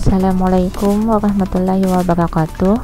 Assalamualaikum warahmatullahi wabarakatuh.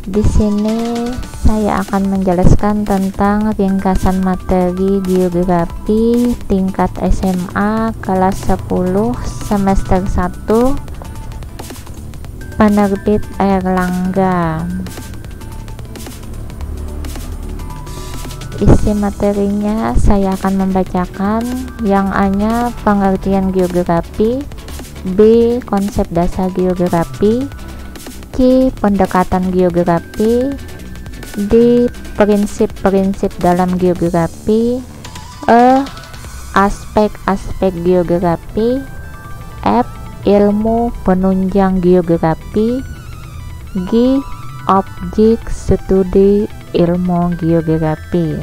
Di sini saya akan menjelaskan tentang ringkasan materi geografi tingkat SMA kelas 10 semester 1 penerbit Airlangga. Isi materinya saya akan membacakan. Yang A-nya pengertian geografi, B. konsep dasar geografi, C. pendekatan geografi, D. prinsip-prinsip dalam geografi, E. aspek-aspek geografi, F. ilmu penunjang geografi, G. objek studi ilmu geografi.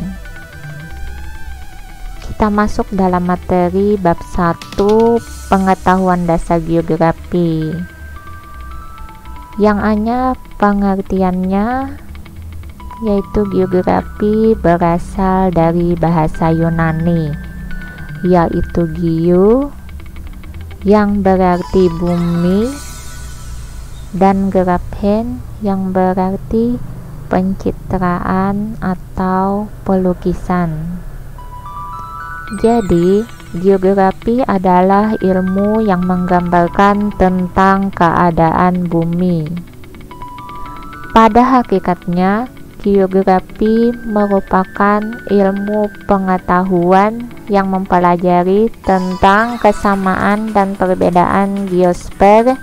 Kita masuk dalam materi bab 1 pengetahuan dasar geografi. Yang A-nya pengertiannya yaitu geografi berasal dari bahasa Yunani yaitu geo yang berarti bumi dan graphen yang berarti pencitraan atau pelukisan. Jadi, geografi adalah ilmu yang menggambarkan tentang keadaan bumi. Pada hakikatnya, geografi merupakan ilmu pengetahuan yang mempelajari tentang kesamaan dan perbedaan geosfer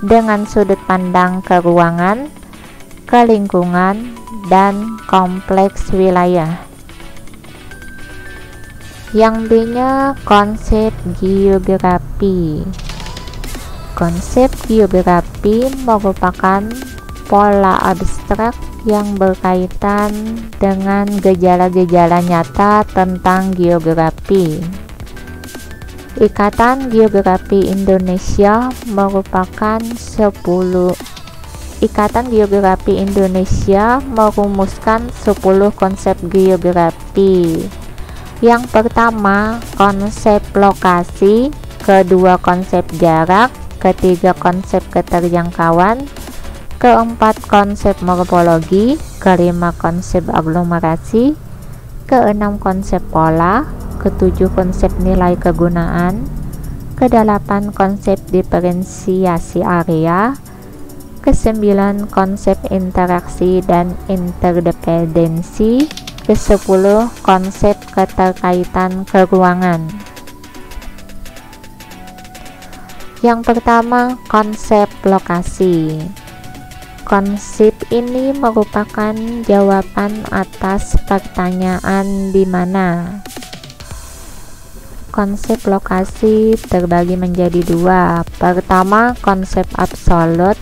dengan sudut pandang ke ruangan, ke lingkungan, dan kompleks wilayah. Yang B-nya konsep geografi. Konsep geografi merupakan pola abstrak yang berkaitan dengan gejala-gejala nyata tentang geografi. Ikatan Geografi Indonesia merupakan Ikatan Geografi Indonesia merumuskan 10 konsep geografi. Yang pertama, konsep lokasi, kedua konsep jarak, ketiga konsep keterjangkauan, keempat konsep morfologi, kelima konsep aglomerasi, keenam konsep pola, ketujuh konsep nilai kegunaan, kedelapan konsep diferensiasi area, kesembilan konsep interaksi dan interdependensi, ke-10 konsep keterkaitan keruangan. Yang pertama, konsep lokasi. Konsep ini merupakan jawaban atas pertanyaan di mana. Konsep lokasi terbagi menjadi dua. Pertama, konsep absolut,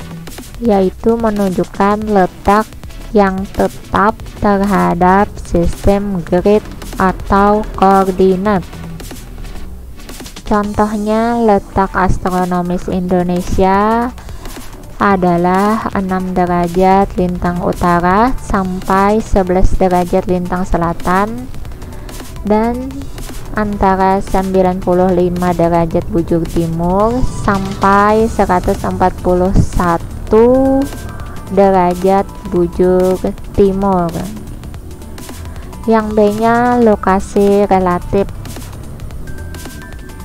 yaitu menunjukkan letak yang tetap terhadap sistem grid atau koordinat. Contohnya, letak astronomis Indonesia adalah 6 derajat lintang utara sampai 11 derajat lintang selatan dan antara 95 derajat bujur timur sampai 141 derajat bujur timur. Yang B-nya lokasi relatif.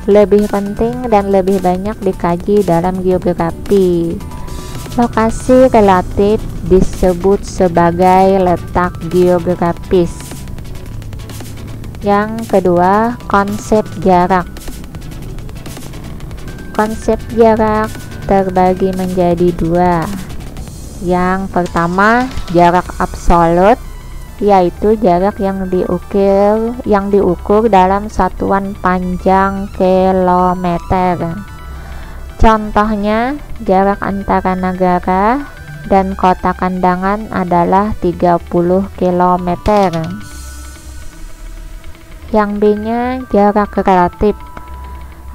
Lebih penting dan lebih banyak dikaji dalam geografi. Lokasi relatif disebut sebagai letak geografis. Yang kedua, konsep jarak. Konsep jarak terbagi menjadi dua. Yang pertama, jarak absolut, yaitu jarak yang diukur dalam satuan panjang kilometer. Contohnya, jarak antara negara dan kota kandangan adalah 30 km. Yang B-nya jarak relatif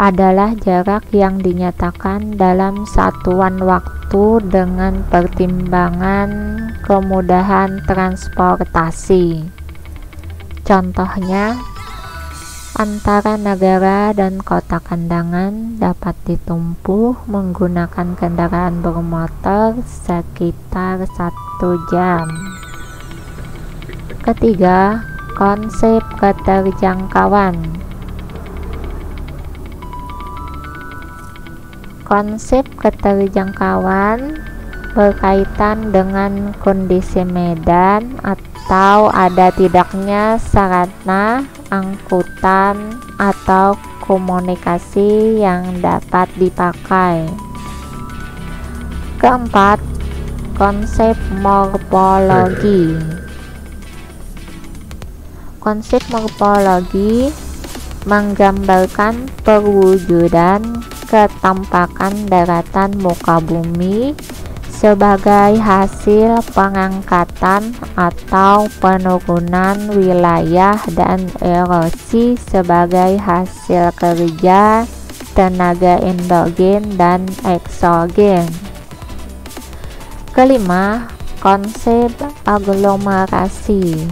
adalah jarak yang dinyatakan dalam satuan waktu dengan pertimbangan kemudahan transportasi. Contohnya, antara negara dan kota kandangan dapat ditempuh menggunakan kendaraan bermotor sekitar 1 jam. Ketiga, konsep keterjangkauan. Konsep keterjangkauan berkaitan dengan kondisi medan atau ada tidaknya sarana angkutan atau komunikasi yang dapat dipakai. Keempat, konsep morfologi. Konsep morfologi menggambarkan perwujudan ketampakan daratan muka bumi sebagai hasil pengangkatan atau penurunan wilayah dan erosi sebagai hasil kerja tenaga endogen dan eksogen. Kelima, konsep aglomerasi.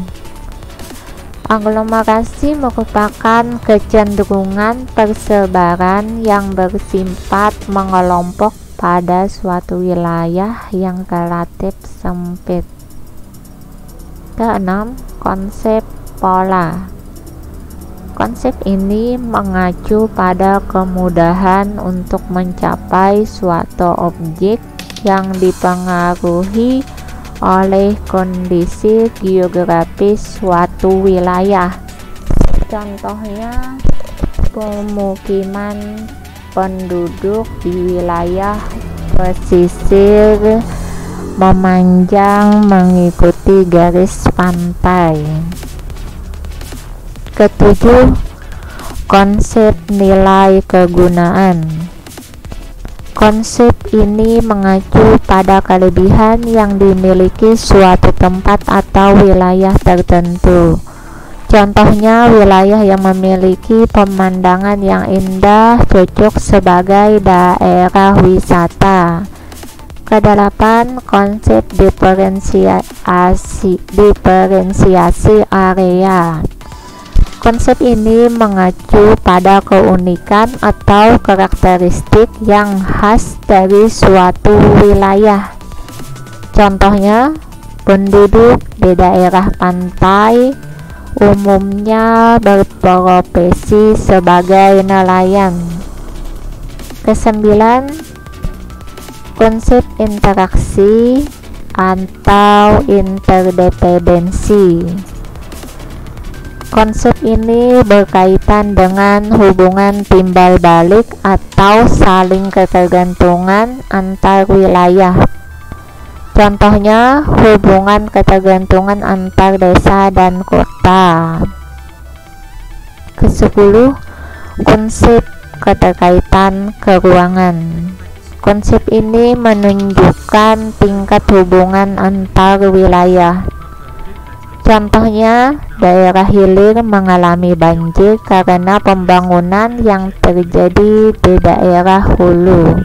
Aglomerasi merupakan kecenderungan persebaran yang bersifat mengelompok pada suatu wilayah yang relatif sempit. Keenam, konsep pola. Konsep ini mengacu pada kemudahan untuk mencapai suatu objek yang dipengaruhi oleh kondisi geografis suatu wilayah. Contohnya, pemukiman penduduk di wilayah pesisir memanjang mengikuti garis pantai. Ketujuh, konsep nilai kegunaan. Konsep ini mengacu pada kelebihan yang dimiliki suatu tempat atau wilayah tertentu. Contohnya, wilayah yang memiliki pemandangan yang indah cocok sebagai daerah wisata. Kedelapan, konsep diferensiasi area. Konsep ini mengacu pada keunikan atau karakteristik yang khas dari suatu wilayah. Contohnya, penduduk di daerah pantai umumnya berprofesi sebagai nelayan. Kesembilan, konsep interaksi atau interdependensi. Konsep ini berkaitan dengan hubungan timbal balik atau saling ketergantungan antar wilayah. Contohnya, hubungan ketergantungan antar desa dan kota. Ke-10, konsep keterkaitan keruangan. Konsep ini menunjukkan tingkat hubungan antar wilayah. Contohnya, daerah hilir mengalami banjir karena pembangunan yang terjadi di daerah hulu.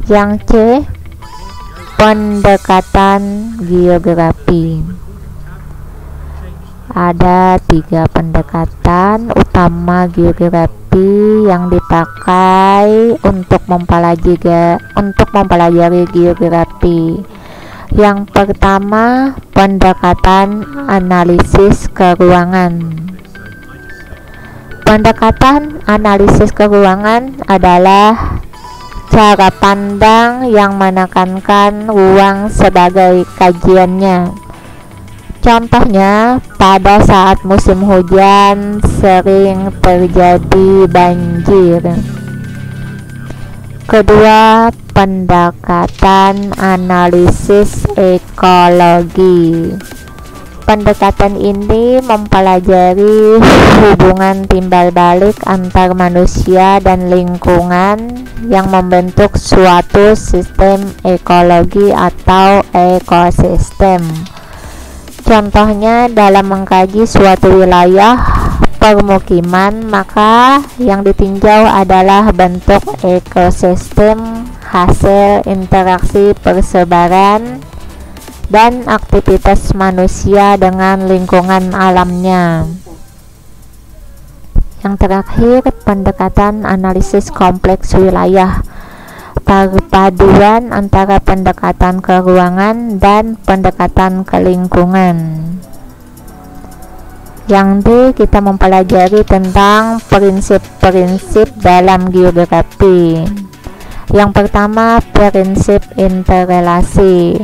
Yang C, pendekatan geografi. Ada 3 pendekatan utama geografi yang dipakai untuk mempelajari geografi. Yang pertama, pendekatan analisis keruangan. Pendekatan analisis keruangan adalah cara pandang yang menekankan ruang sebagai kajiannya. Contohnya, pada saat musim hujan sering terjadi banjir. Kedua, pendekatan analisis ekologi. Pendekatan ini mempelajari hubungan timbal balik antar manusia dan lingkungan yang membentuk suatu sistem ekologi atau ekosistem. Contohnya, dalam mengkaji suatu wilayah permukiman, maka yang ditinjau adalah bentuk ekosistem, hasil interaksi persebaran, dan aktivitas manusia dengan lingkungan alamnya. Yang terakhir, pendekatan analisis kompleks wilayah, perpaduan antara pendekatan ke ruangan dan pendekatan ke lingkungan. Yang D, kita mempelajari tentang prinsip-prinsip dalam geografi. Yang pertama, prinsip interrelasi.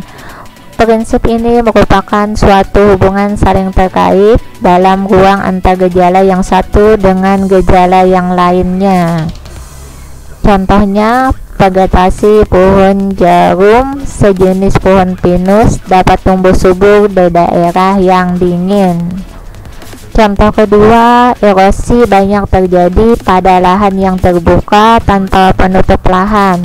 Prinsip ini merupakan suatu hubungan saling terkait dalam ruang antar gejala yang satu dengan gejala yang lainnya. Contohnya, vegetasi pohon jarum sejenis pohon pinus dapat tumbuh subur di daerah yang dingin. Contoh kedua, erosi banyak terjadi pada lahan yang terbuka tanpa penutup lahan.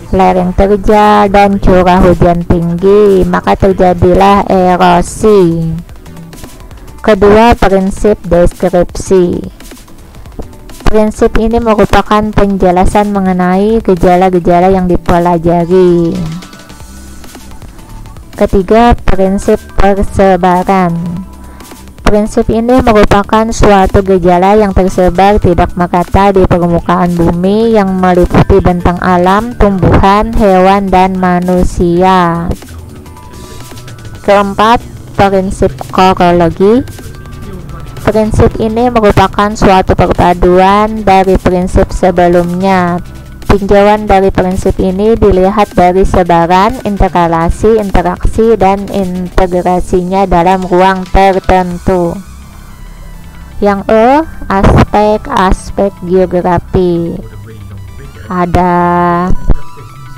Lereng terjal dan curah hujan tinggi, maka terjadilah erosi. Kedua, prinsip deskripsi. Prinsip ini merupakan penjelasan mengenai gejala-gejala yang dipelajari. Ketiga, prinsip persebaran. Prinsip ini merupakan suatu gejala yang tersebar tidak merata di permukaan bumi yang meliputi bentang alam, tumbuhan, hewan, dan manusia. Keempat, prinsip korologi. Prinsip ini merupakan suatu perpaduan dari prinsip sebelumnya. Tinjauan dari prinsip ini dilihat dari sebaran, interrelasi, interaksi, dan integrasinya dalam ruang tertentu. Yang E, aspek-aspek geografi. Ada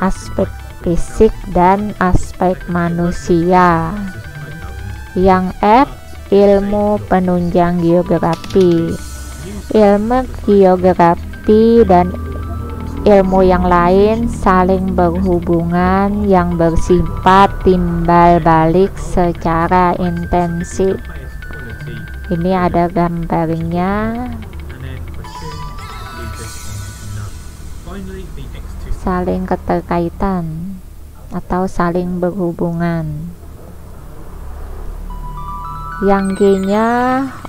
aspek fisik dan aspek manusia. Yang F, ilmu penunjang geografi. Ilmu geografi dan ilmu yang lain saling berhubungan yang bersifat timbal balik secara intensif. Ini ada gambarnya. Saling keterkaitan atau saling berhubungan. Yang G-nya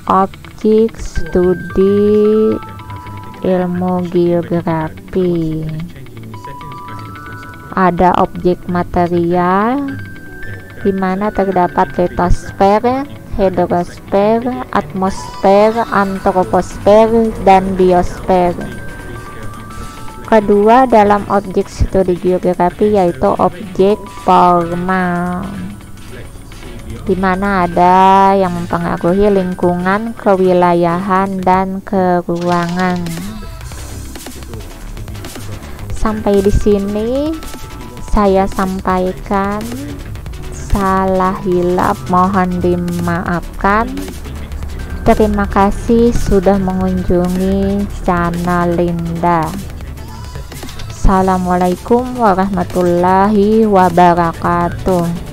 objek studi ilmu geografi. Ada objek material di mana terdapat litosfer, hidrosfer, atmosfer, antroposfer, dan biosfer. Kedua dalam objek studi geografi yaitu objek formal, di mana ada yang mempengaruhi lingkungan, kewilayahan, dan keruangan. Sampai di sini saya sampaikan. Salah hilaf mohon dimaafkan. Terima kasih sudah mengunjungi channel Linda. Assalamualaikum warahmatullahi wabarakatuh.